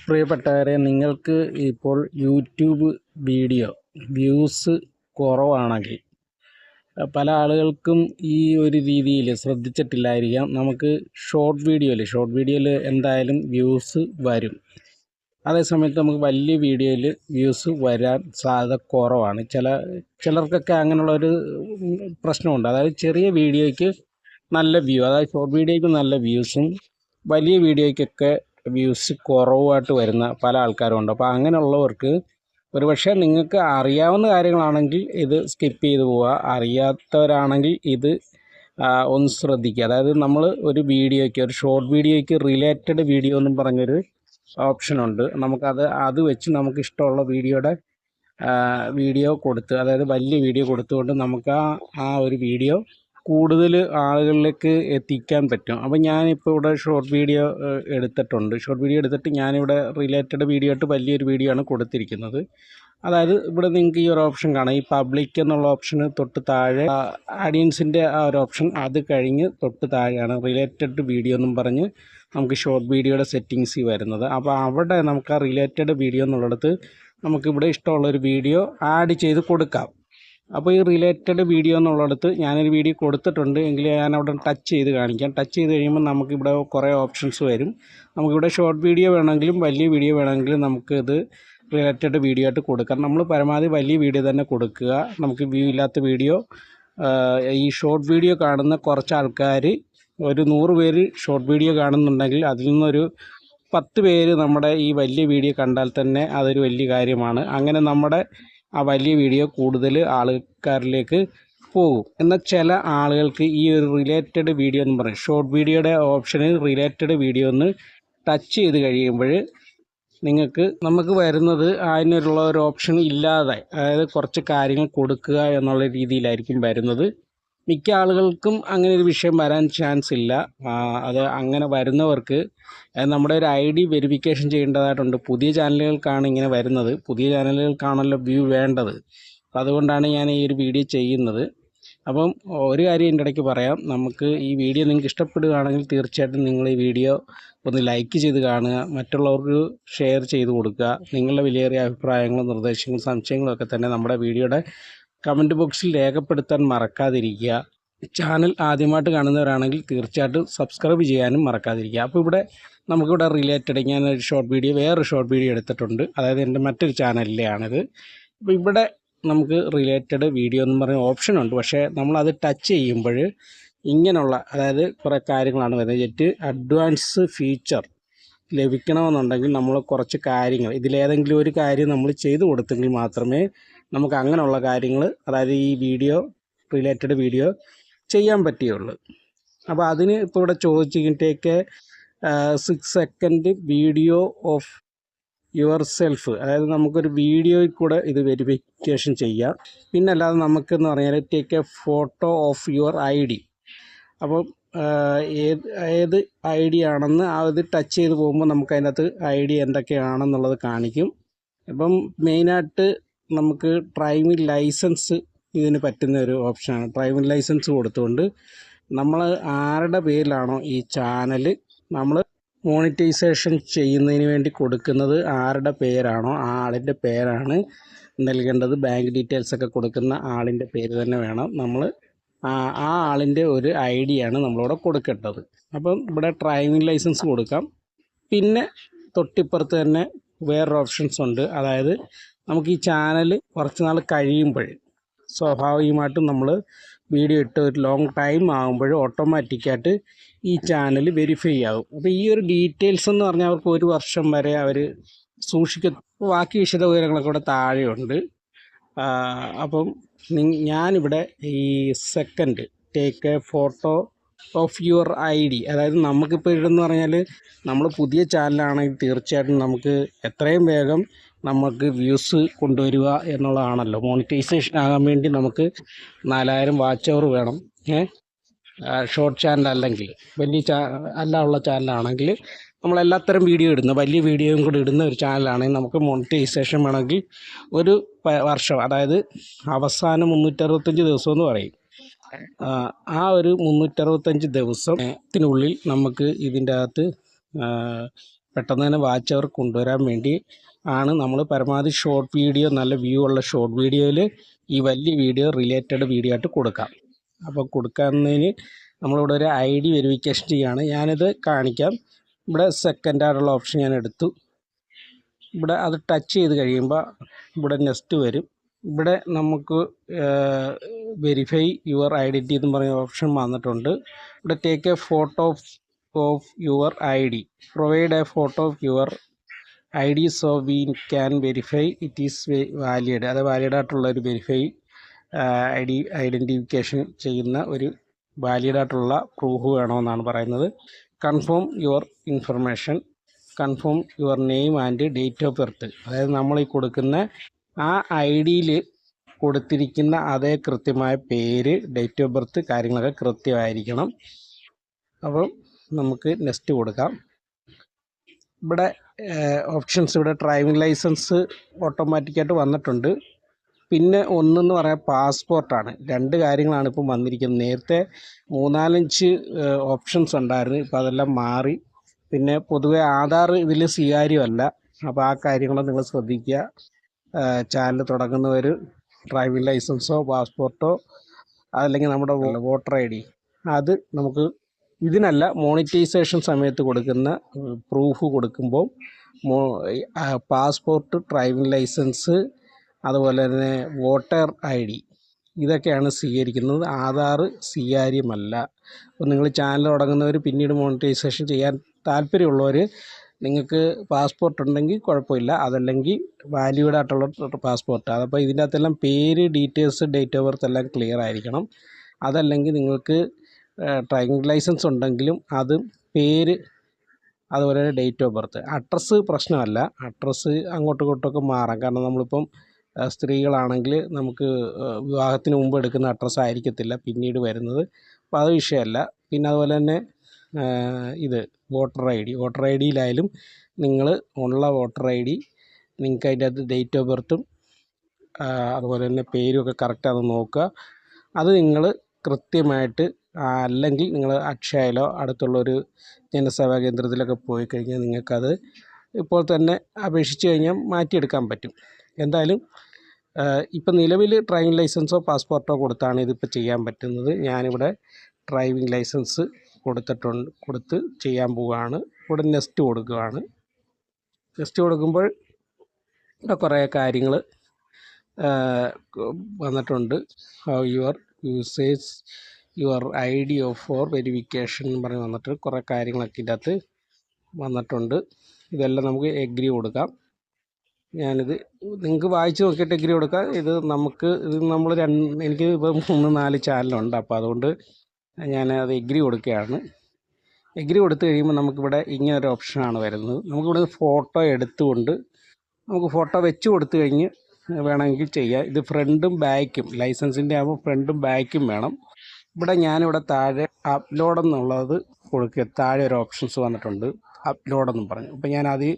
പ്രിയപ്പെട്ടവരെ, നിങ്ങൾക്ക് ഇപ്പോൾ യൂട്യൂബ് വീഡിയോ വ്യൂസ് കുറവാണെങ്കിൽ പല ആളുകൾക്കും ഈ ഒരു രീതിയിൽ ശ്രദ്ധിച്ചിട്ടില്ലായിരിക്കാം. നമുക്ക് ഷോർട്ട് വീഡിയോയിൽ എന്തായാലും വ്യൂസ് വരും. അതേസമയത്ത് നമുക്ക് വലിയ വീഡിയോയിൽ വ്യൂസ് വരാൻ സാധ്യത കുറവാണ്. ചിലർക്കൊക്കെ അങ്ങനെയുള്ളൊരു പ്രശ്നമുണ്ട്. അതായത് ചെറിയ വീഡിയോയ്ക്ക് നല്ല വ്യൂ, അതായത് ഷോർട്ട് വീഡിയോയ്ക്ക് നല്ല വ്യൂസും വലിയ വീഡിയോയ്ക്കൊക്കെ വ്യൂസ് കുറവായിട്ട് വരുന്ന പല ആൾക്കാരുമുണ്ട്. അപ്പോൾ അങ്ങനെയുള്ളവർക്ക് ഒരുപക്ഷെ നിങ്ങൾക്ക് അറിയാവുന്ന കാര്യങ്ങളാണെങ്കിൽ ഇത് സ്കിപ്പ് ചെയ്ത് പോവുക. അറിയാത്തവരാണെങ്കിൽ ഇത് ഒന്ന് ശ്രദ്ധിക്കുക. അതായത് നമ്മൾ ഒരു ഷോർട്ട് വീഡിയോയ്ക്ക് റിലേറ്റഡ് വീഡിയോ എന്നും പറഞ്ഞൊരു ഓപ്ഷനുണ്ട്. അത് വെച്ച് നമുക്ക് ഇഷ്ടമുള്ള വീഡിയോ കൊടുത്ത്, അതായത് വലിയ വീഡിയോ കൊടുത്തുകൊണ്ട് നമുക്ക് ആ ഒരു വീഡിയോ കൂടുതൽ ആളുകളിലേക്ക് എത്തിക്കാൻ പറ്റും. അപ്പോൾ ഞാനിപ്പോൾ ഇവിടെ ഷോർട്ട് വീഡിയോ എടുത്തിട്ട് ഞാനിവിടെ റിലേറ്റഡ് വീഡിയോ ആയിട്ട് വലിയൊരു വീഡിയോ ആണ് കൊടുത്തിരിക്കുന്നത്. അതായത് ഇവിടെ നിങ്ങൾക്ക് ഈ ഒരു ഓപ്ഷൻ കാണാം, ഈ പബ്ലിക് എന്നുള്ള ഓപ്ഷന് തൊട്ട് താഴെ ഓഡിയൻസിൻ്റെ ആ ഒരു ഓപ്ഷൻ, അത് കഴിഞ്ഞ് തൊട്ട് താഴെയാണ് റിലേറ്റഡ് വീഡിയോ എന്നും പറഞ്ഞ് നമുക്ക് ഷോർട്ട് വീഡിയോയുടെ സെറ്റിങ്സ് വരുന്നത്. അപ്പോൾ അവിടെ നമുക്ക് ആ റിലേറ്റഡ് വീഡിയോ എന്നുള്ളിടത്ത് നമുക്കിവിടെ ഇഷ്ടമുള്ളൊരു വീഡിയോ ആഡ് ചെയ്ത് കൊടുക്കാം. അപ്പോൾ ഈ റിലേറ്റഡ് വീഡിയോ എന്നുള്ളിടത്ത് ഞാനൊരു വീഡിയോ കൊടുത്തിട്ടുണ്ട് എങ്കിൽ ഞാനവിടെ ടച്ച് ചെയ്ത് കാണിക്കാം. ടച്ച് ചെയ്ത് കഴിയുമ്പോൾ നമുക്കിവിടെ കുറേ ഓപ്ഷൻസ് വരും. നമുക്കിവിടെ ഷോർട്ട് വീഡിയോ വേണമെങ്കിലും വലിയ വീഡിയോ വേണമെങ്കിലും നമുക്കിത് റിലേറ്റഡ് വീഡിയോ ആയിട്ട് കൊടുക്കാം. നമ്മൾ പരമാവധി വലിയ വീഡിയോ തന്നെ കൊടുക്കുക. നമുക്ക് വ്യൂ ഇല്ലാത്ത വീഡിയോ, ഈ ഷോർട്ട് വീഡിയോ കാണുന്ന കുറച്ച് ആൾക്കാർ, ഒരു 100 പേര് ഷോർട്ട് വീഡിയോ കാണുന്നുണ്ടെങ്കിൽ അതിൽ നിന്നൊരു 10 പേര് നമ്മുടെ ഈ വലിയ വീഡിയോ കണ്ടാൽ തന്നെ അതൊരു വലിയ കാര്യമാണ്. അങ്ങനെ നമ്മുടെ ആ വലിയ വീഡിയോ കൂടുതൽ ആൾക്കാരിലേക്ക് പോകും. എന്നാൽ ചില ആളുകൾക്ക് ഈ ഒരു റിലേറ്റഡ് വീഡിയോ എന്ന് പറയും, ഷോർട്ട് വീഡിയോയുടെ ഓപ്ഷന് റിലേറ്റഡ് വീഡിയോ ഒന്ന് ടച്ച് ചെയ്ത് കഴിയുമ്പോൾ നമുക്ക് വരുന്നത് അതിനുള്ള ഒരു ഓപ്ഷൻ ഇല്ലാതെ, അതായത് കുറച്ച് കാര്യങ്ങൾ കൊടുക്കുക എന്നുള്ള രീതിയിലായിരിക്കും വരുന്നത്. മിക്ക ആളുകൾക്കും അങ്ങനെ ഒരു വിഷയം വരാൻ ചാൻസ് ഇല്ല. അത് അങ്ങനെ വരുന്നവർക്ക് നമ്മുടെ ഒരു ID വെരിഫിക്കേഷൻ ചെയ്യേണ്ടതായിട്ടുണ്ട്. പുതിയ ചാനലുകൾക്കാണ് ഇങ്ങനെ വരുന്നത്. പുതിയ ചാനലുകൾക്കാണല്ലോ വ്യൂ വേണ്ടത്. അപ്പോൾ അതുകൊണ്ടാണ് ഞാൻ ഈ ഒരു വീഡിയോ ചെയ്യുന്നത്. അപ്പം ഒരു കാര്യം എൻ്റെ ഇടയ്ക്ക് പറയാം, നമുക്ക് ഈ വീഡിയോ നിങ്ങൾക്ക് ഇഷ്ടപ്പെടുകയാണെങ്കിൽ തീർച്ചയായിട്ടും നിങ്ങൾ ഈ വീഡിയോ ഒന്ന് ലൈക്ക് ചെയ്ത് കാണുക, മറ്റുള്ളവർക്ക് ഷെയർ ചെയ്ത് കൊടുക്കുക. നിങ്ങളുടെ വിലയേറിയ അഭിപ്രായങ്ങളും നിർദ്ദേശങ്ങളും സംശയങ്ങളും ഒക്കെ തന്നെ നമ്മുടെ വീഡിയോയുടെ കമൻറ്റ് ബോക്സിൽ രേഖപ്പെടുത്താൻ മറക്കാതിരിക്കുക. ചാനൽ ആദ്യമായിട്ട് കാണുന്നവരാണെങ്കിൽ തീർച്ചയായിട്ടും സബ്സ്ക്രൈബ് ചെയ്യാനും മറക്കാതിരിക്കുക. അപ്പോൾ നമുക്കിവിടെ റിലേറ്റഡ് ഞാനൊരു വേറൊരു ഷോർട്ട് വീഡിയോ എടുത്തിട്ടുണ്ട്. അതായത് എൻ്റെ മറ്റൊരു ചാനലിലെയാണിത്. അപ്പോൾ ഇവിടെ നമുക്ക് റിലേറ്റഡ് വീഡിയോ എന്ന് പറയുന്ന ഓപ്ഷനുണ്ട്. പക്ഷേ നമ്മളത് ടച്ച് ചെയ്യുമ്പോൾ ഇങ്ങനെയുള്ള, അതായത് കുറേ കാര്യങ്ങളാണ് വരുന്നത്. അഡ്വാൻസ് ഫീച്ചർ ലഭിക്കണമെന്നുണ്ടെങ്കിൽ നമ്മൾ കുറച്ച് കാര്യങ്ങൾ, ഇതിലേതെങ്കിലും ഒരു കാര്യം നമ്മൾ ചെയ്തു കൊടുത്തെങ്കിൽ മാത്രമേ നമുക്ക് അങ്ങനെയുള്ള കാര്യങ്ങൾ, അതായത് ഈ റിലേറ്റഡ് വീഡിയോ ചെയ്യാൻ പറ്റുകയുള്ളൂ. അപ്പോൾ അതിന് ഇപ്പോൾ ഇവിടെ ചോദിച്ചിട്ടേക്ക് 6 second video of your self, അതായത് നമുക്കൊരു വീഡിയോയിൽ കൂടെ ഇത് വെരിഫിക്കേഷൻ ചെയ്യാം. പിന്നെ അല്ലാതെ നമുക്കെന്ന് പറഞ്ഞാൽ take A photo of your ID. അപ്പം ഏത് ID ആണെന്ന് അത് ടച്ച് ചെയ്ത് പോകുമ്പോൾ നമുക്ക് അതിനകത്ത് ID എന്തൊക്കെയാണെന്നുള്ളത് കാണിക്കും. അപ്പം മെയിനായിട്ട് നമുക്ക് ഡ്രൈവിംഗ് ലൈസൻസ് ഇതിന് പറ്റുന്ന ഒരു ഓപ്ഷനാണ്. ഡ്രൈവിംഗ് ലൈസൻസ് കൊടുത്തുകൊണ്ട് നമ്മൾ ആരുടെ പേരിലാണോ ഈ ചാനൽ നമ്മൾ മോണിറ്റൈസേഷൻ ചെയ്യുന്നതിന് വേണ്ടി കൊടുക്കുന്നത്, ആരുടെ പേരാണോ ആ ആളിൻ്റെ പേരാണ് നൽകേണ്ടത്. ബാങ്ക് ഡീറ്റെയിൽസൊക്കെ കൊടുക്കുന്ന ആളിൻ്റെ പേര് തന്നെ വേണം. നമ്മൾ ആ ആളിൻ്റെ ഒരു ID ആണ് നമ്മളിവിടെ കൊടുക്കേണ്ടത്. അപ്പം ഇവിടെ ഡ്രൈവിംഗ് ലൈസൻസ് കൊടുക്കാം. പിന്നെ തൊട്ടിപ്പുറത്ത് തന്നെ വേറൊരു ഓപ്ഷൻസ് ഉണ്ട്. അതായത് നമുക്ക് ഈ ചാനൽ കുറച്ച് നാൾ കഴിയുമ്പോൾ, സ്വാഭാവികമായിട്ടും നമ്മൾ വീഡിയോ ഇട്ട് ഒരു ലോങ് ടൈം ആകുമ്പോൾ ഓട്ടോമാറ്റിക്കായിട്ട് ഈ ചാനൽ വെരിഫൈ ആകും. അപ്പോൾ ഈ ഒരു ഡീറ്റെയിൽസ് എന്ന് പറഞ്ഞാൽ അവർക്ക് 1 വർഷം വരെ അവർ സൂക്ഷിക്കും. ബാക്കി വിശദ വിവരങ്ങളൊക്കെ ഇവിടെ താഴെയുണ്ട്. അപ്പം ഞാനിവിടെ ഈ second take A photo of your ID, അതായത് നമുക്കിപ്പോൾ ഇതെന്ന് പറഞ്ഞാൽ നമ്മൾ പുതിയ ചാനലാണെങ്കിൽ തീർച്ചയായിട്ടും നമുക്ക് എത്രയും വേഗം നമുക്ക് വ്യൂസ് കൊണ്ടുവരിക എന്നുള്ളതാണല്ലോ. മോണിറ്റൈസേഷൻ ആകാൻ വേണ്ടി നമുക്ക് 4000 വാച്ച് അവർ വേണം. ഷോർട്ട് ചാനൽ അല്ലെങ്കിൽ ഉള്ള ചാനലാണെങ്കിൽ നമ്മളെല്ലാത്തരം വീഡിയോ ഇടുന്ന, വലിയ വീഡിയോയും കൂടി ഇടുന്ന ഒരു ചാനലാണെങ്കിൽ നമുക്ക് മോണിറ്റൈസേഷൻ വേണമെങ്കിൽ 1 വർഷം, അതായത് അവസാനം 365 ദിവസം എന്ന് പറയും. ആ ഒരു 365 ദിവസത്തിനുള്ളിൽ നമുക്ക് ഇതിൻ്റെ അകത്ത് പെട്ടെന്ന് തന്നെ വാച്ച് അവർ കൊണ്ടുവരാൻ വേണ്ടി ആണ് നമ്മൾ പരമാവധി ഷോർട്ട് വീഡിയോ, നല്ല വ്യൂ ഉള്ള ഷോർട്ട് വീഡിയോയിൽ ഈ വലിയ വീഡിയോ റിലേറ്റഡ് വീഡിയോ ആയിട്ട് കൊടുക്കാം. അപ്പോൾ കൊടുക്കുന്നതിന് നമ്മളിവിടെ ഒരു ID വെരിഫിക്കേഷൻ ചെയ്യുകയാണ്. ഞാനിത് കാണിക്കാം. ഇവിടെ സെക്കൻഡ് ആയിട്ടുള്ള ഓപ്ഷൻ ഞാൻ എടുത്തു. ഇവിടെ അത് ടച്ച് ചെയ്ത് കഴിയുമ്പോൾ ഇവിടെ നെക്സ്റ്റ് വരും. ഇവിടെ നമുക്ക് വെരിഫൈ യുവർ ഐഡൻറ്റിറ്റി എന്ന് പറയുന്ന ഓപ്ഷൻ വന്നിട്ടുണ്ട്. ഇവിടെ take A photo of your ID, provide A photo of your ID so we can verify it is valid. അത് വാലിഡ് ആയിട്ടുള്ള ഒരു വെരിഫൈ ഐഡൻറ്റിഫിക്കേഷൻ ചെയ്യുന്ന ഒരു വാലിഡ് ആയിട്ടുള്ള പ്രൂഫ് വേണമെന്നാണ് പറയുന്നത്. Confirm your information, confirm your name and date of birth. അതായത് നമ്മൾ ഈ കൊടുക്കുന്ന ആ ID കൊടുത്തിരിക്കുന്ന അതേ കൃത്യമായ പേര്, ഡേറ്റ് ഓഫ് ബർത്ത്, കാര്യങ്ങളൊക്കെ കൃത്യമായിരിക്കണം. അപ്പം നമുക്ക് നെക്സ്റ്റ് കൊടുക്കാം. ഇവിടെ ഓപ്ഷൻസ്, ഇവിടെ ഡ്രൈവിംഗ് ലൈസൻസ് ഓട്ടോമാറ്റിക്കായിട്ട് വന്നിട്ടുണ്ട്. പിന്നെ ഒന്നെന്ന് പറയാൻ പാസ്പോർട്ടാണ്. 2 കാര്യങ്ങളാണ് ഇപ്പം വന്നിരിക്കുന്നത്. നേരത്തെ 3-4 ഓപ്ഷൻസ് ഉണ്ടായിരുന്നു, ഇപ്പോൾ അതെല്ലാം മാറി. പിന്നെ പൊതുവെ ആധാർ ഇതിൽ സ്വീകാര്യമല്ല. അപ്പോൾ ആ കാര്യങ്ങൾ നിങ്ങൾ ശ്രദ്ധിക്കുക. ചാനൽ തുടങ്ങുന്നവർ ഡ്രൈവിംഗ് ലൈസൻസോ പാസ്പോർട്ടോ അതല്ലെങ്കിൽ നമ്മുടെ വോട്ടർ ID, അത് നമുക്ക് ഇതിനല്ല, മോണിറ്റൈസേഷൻ സമയത്ത് കൊടുക്കുന്ന പ്രൂഫ് കൊടുക്കുമ്പോൾ പാസ്പോർട്ട്, ഡ്രൈവിംഗ് ലൈസൻസ്, അതുപോലെ തന്നെ വോട്ടർ ID ഇതൊക്കെയാണ് സ്വീകരിക്കുന്നത്. ആധാർ സ്വീകാര്യമല്ല. അപ്പോൾ നിങ്ങൾ ചാനൽ തുടങ്ങുന്നവർ, പിന്നീട് മോണിറ്റൈസേഷൻ ചെയ്യാൻ താല്പര്യമുള്ളവർ, നിങ്ങൾക്ക് പാസ്പോർട്ട് ഉണ്ടെങ്കിൽ കുഴപ്പമില്ല, അതല്ലെങ്കിൽ വാല്യൂഡ് ആയിട്ടുള്ള പാസ്പോർട്ട്. അതപ്പോൾ ഇതിൻ്റെ അകത്തെല്ലാം പേര്, ഡീറ്റെയിൽസ്, ഡേറ്റ് ഓഫ് ബർത്ത് എല്ലാം ക്ലിയർ ആയിരിക്കണം. അതല്ലെങ്കിൽ നിങ്ങൾക്ക് ഡ്രൈവിംഗ് ലൈസൻസ് ഉണ്ടെങ്കിലും അതും പേര്, അതുപോലെ തന്നെ ഡേറ്റ് ഓഫ് ബർത്ത്. അഡ്രസ്സ് പ്രശ്നമല്ല, അഡ്രസ്സ് അങ്ങോട്ടും ഇങ്ങോട്ടൊക്കെ മാറാം. കാരണം നമ്മളിപ്പം സ്ത്രീകളാണെങ്കിൽ നമുക്ക് വിവാഹത്തിന് മുമ്പ് എടുക്കുന്ന അഡ്രസ്സ് ആയിരിക്കത്തില്ല പിന്നീട് വരുന്നത്. അപ്പോൾ അത് വിഷയമല്ല. പിന്നെ അതുപോലെ തന്നെ ഇത് വോട്ടർ ID യിലായാലും നിങ്ങൾ ഉള്ള വോട്ടർ ID നിങ്ങൾക്ക് അതിൻ്റെ അകത്ത് ഡേറ്റ് ഓഫ് ബർത്തും അതുപോലെ തന്നെ പേരും ഒക്കെ കറക്റ്റാണെന്ന് നോക്കുക. അത് നിങ്ങൾ കൃത്യമായിട്ട്, അല്ലെങ്കിൽ നിങ്ങൾ അക്ഷയയിലോ അടുത്തുള്ളൊരു ജനസേവാ കേന്ദ്രത്തിലൊക്കെ പോയി കഴിഞ്ഞാൽ നിങ്ങൾക്കത് ഇപ്പോൾ തന്നെ അപേക്ഷിച്ച് കഴിഞ്ഞാൽ മാറ്റിയെടുക്കാൻ പറ്റും. എന്തായാലും ഇപ്പം നിലവിൽ ഡ്രൈവിംഗ് ലൈസൻസോ പാസ്പോർട്ടോ കൊടുത്താണ് ഇതിപ്പോൾ ചെയ്യാൻ പറ്റുന്നത്. ഞാനിവിടെ ഡ്രൈവിംഗ് ലൈസൻസ് കൊടുത്ത് ചെയ്യാൻ പോവുകയാണ്. ഇവിടെ നെക്സ്റ്റ് കൊടുക്കുകയാണ്. നെക്സ്റ്റ് കൊടുക്കുമ്പോൾ ഇവിടെ കുറേ കാര്യങ്ങൾ വന്നിട്ടുണ്ട്. How your usage your ID four verification എന്ന് പറഞ്ഞ് വന്നിട്ട് കുറേ കാര്യങ്ങളൊക്കെ ഇതിൻ്റെ അകത്ത് വന്നിട്ടുണ്ട്. ഇതെല്ലാം നമുക്ക് എഗ്രി കൊടുക്കാം. ഞാനിത് നിങ്ങൾക്ക് വായിച്ച് നോക്കിയിട്ട് എഗ്രി കൊടുക്കാം. ഇത് നമ്മൾ എനിക്ക് ഇപ്പോൾ 3-4 ചാനലുണ്ട്. അപ്പോൾ അതുകൊണ്ട് ഞാനത് എഗ്രി കൊടുക്കുകയാണ്. എഗ്രി കൊടുത്തു കഴിയുമ്പോൾ നമുക്കിവിടെ ഇങ്ങനൊരു ഓപ്ഷനാണ് വരുന്നത്. നമുക്കിവിടെ ഫോട്ടോ എടുത്തുകൊണ്ട് നമുക്ക് ഫോട്ടോ വെച്ച് കൊടുത്തു കഴിഞ്ഞ് വേണമെങ്കിൽ ചെയ്യാം. ഇത് ഫ്രണ്ടും ബാക്കും, ലൈസൻസിൻ്റെ ആകുമ്പോൾ ഫ്രണ്ടും ബാക്കും വേണം. ഞാനിവിടെ താഴെ അപ്ലോഡ് എന്നുള്ളത് കൊടുക്കുക. താഴെ ഒരു ഓപ്ഷൻസ് വന്നിട്ടുണ്ട്, അപ്ലോഡ് എന്നും പറഞ്ഞു. അപ്പോൾ ഞാനത്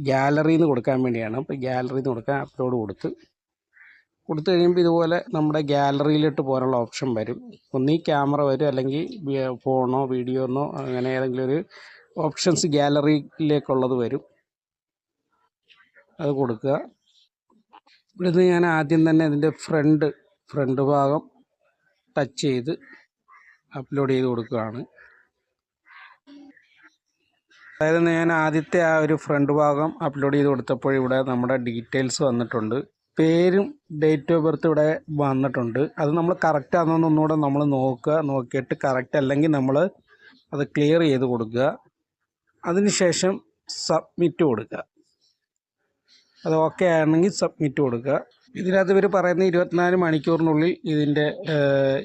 ഗാലറിയിൽ നിന്ന് കൊടുക്കാൻ വേണ്ടിയാണ്. അപ്പോൾ ഗാലറിയിൽ നിന്ന് കൊടുക്കാൻ അപ്ലോഡ് കൊടുത്തു കഴിയുമ്പോൾ ഇതുപോലെ നമ്മുടെ ഗാലറിയിലോട്ട് പോകാനുള്ള ഓപ്ഷൻ വരും. ഒന്നീ ക്യാമറ വരും, അല്ലെങ്കിൽ ഫോണോ വീഡിയോന്നോ അങ്ങനെ ഏതെങ്കിലും ഒരു ഓപ്ഷൻസ് ഗാലറിയിലേക്കുള്ളത് വരും. അത് കൊടുക്കുക. ഇവിടുന്ന് ഞാൻ ആദ്യം തന്നെ ഇതിൻ്റെ ഫ്രണ്ട് ഭാഗം ടച്ച് ചെയ്ത് അപ്ലോഡ് ചെയ്ത് കൊടുക്കുകയാണ്. അതായത് ഞാൻ ആദ്യത്തെ ആ ഒരു ഫ്രണ്ട് ഭാഗം അപ്ലോഡ് ചെയ്ത് കൊടുത്തപ്പോൾ ഇവിടെ നമ്മുടെ ഡീറ്റെയിൽസ് വന്നിട്ടുണ്ട്. പേരും ഡേറ്റ് ഓഫ് ബർത്ത് ഇവിടെ വന്നിട്ടുണ്ട്. അത് നമ്മൾ കറക്റ്റ് ആണെന്ന് ഒന്നുകൂടെ നമ്മൾ നോക്കിയിട്ട് കറക്റ്റ് അല്ലെങ്കിൽ നമ്മൾ അത് ക്ലിയർ ചെയ്ത് കൊടുക്കുക. അതിനുശേഷം സബ്മിറ്റ് കൊടുക്കുക. അത് ഓക്കെ ആണെങ്കിൽ സബ്മിറ്റ് കൊടുക്കുക. ഇതിനകത്ത് ഇവർ പറയുന്നത് 24 മണിക്കൂറിനുള്ളിൽ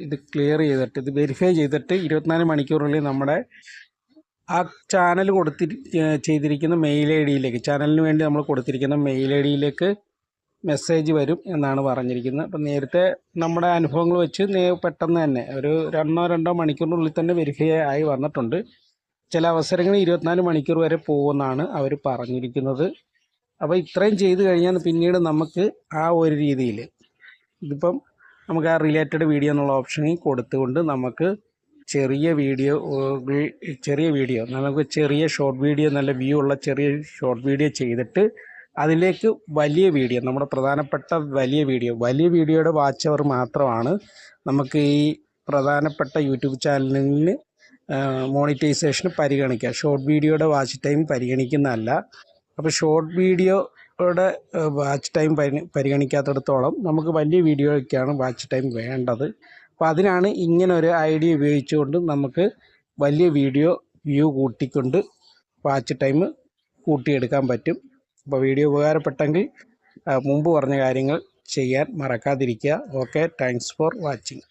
ഇത് ക്ലിയർ ചെയ്തിട്ട്, ഇത് വെരിഫൈ ചെയ്തിട്ട് 24 മണിക്കൂറിനുള്ളിൽ നമ്മുടെ ആ ചാനൽ ചെയ്തിരിക്കുന്ന മെയിൽ ID ചാനലിന് വേണ്ടി നമ്മൾ കൊടുത്തിരിക്കുന്ന മെയിൽ ID മെസ്സേജ് വരും എന്നാണ് പറഞ്ഞിരിക്കുന്നത്. അപ്പം നേരത്തെ നമ്മുടെ അനുഭവങ്ങൾ വെച്ച് പെട്ടെന്ന് തന്നെ ഒരു 1-2 മണിക്കൂറിനുള്ളിൽ തന്നെ വെരിഫൈ ആയി വന്നിട്ടുണ്ട്. ചില അവസരങ്ങളിൽ 24 മണിക്കൂർ വരെ പോകുമെന്നാണ് അവർ പറഞ്ഞിരിക്കുന്നത്. അപ്പോൾ ഇത്രയും ചെയ്ത് കഴിഞ്ഞാൽ പിന്നീട് നമുക്ക് ആ ഒരു രീതിയിൽ ഇതിപ്പം നമുക്ക് ആ റിലേറ്റഡ് വീഡിയോ എന്നുള്ള ഓപ്ഷനിൽ കൊടുത്തുകൊണ്ട് നമുക്ക് ചെറിയ വീഡിയോ നമുക്ക് ചെറിയ ഷോർട്ട് വീഡിയോ, നല്ല വ്യൂ ഉള്ള ചെറിയ ഷോർട്ട് വീഡിയോ ചെയ്തിട്ട് അതിലേക്ക് വലിയ വീഡിയോ, നമ്മുടെ പ്രധാനപ്പെട്ട വലിയ വീഡിയോയുടെ വാച്ച് അവർ മാത്രമാണ് നമുക്ക് ഈ പ്രധാനപ്പെട്ട യൂട്യൂബ് ചാനലിന് മോണിറ്റൈസേഷന് പരിഗണിക്കുക. ഷോർട്ട് വീഡിയോയുടെ വാച്ച് ടൈം പരിഗണിക്കുന്നതല്ല. അപ്പോൾ ഷോർട്ട് വീഡിയോയുടെ വാച്ച് ടൈം പരിഗണിക്കാത്തിടത്തോളം നമുക്ക് വലിയ വീഡിയോയ്ക്കാണ് വാച്ച് ടൈം വേണ്ടത്. അപ്പോൾ അതിനാണ് ഇങ്ങനെ ഒരു ഐഡിയ ഉപയോഗിച്ചുകൊണ്ട് നമുക്ക് വലിയ വീഡിയോ വ്യൂ കൂട്ടിക്കൊണ്ട് വാച്ച് ടൈം കൂട്ടിയെടുക്കാൻ പറ്റും. അപ്പോൾ വീഡിയോ ഉപകാരപ്പെട്ടെങ്കിൽ മുമ്പ് പറഞ്ഞ കാര്യങ്ങൾ ചെയ്യാൻ മറക്കാതിരിക്കുക. Okay, thanks for watching.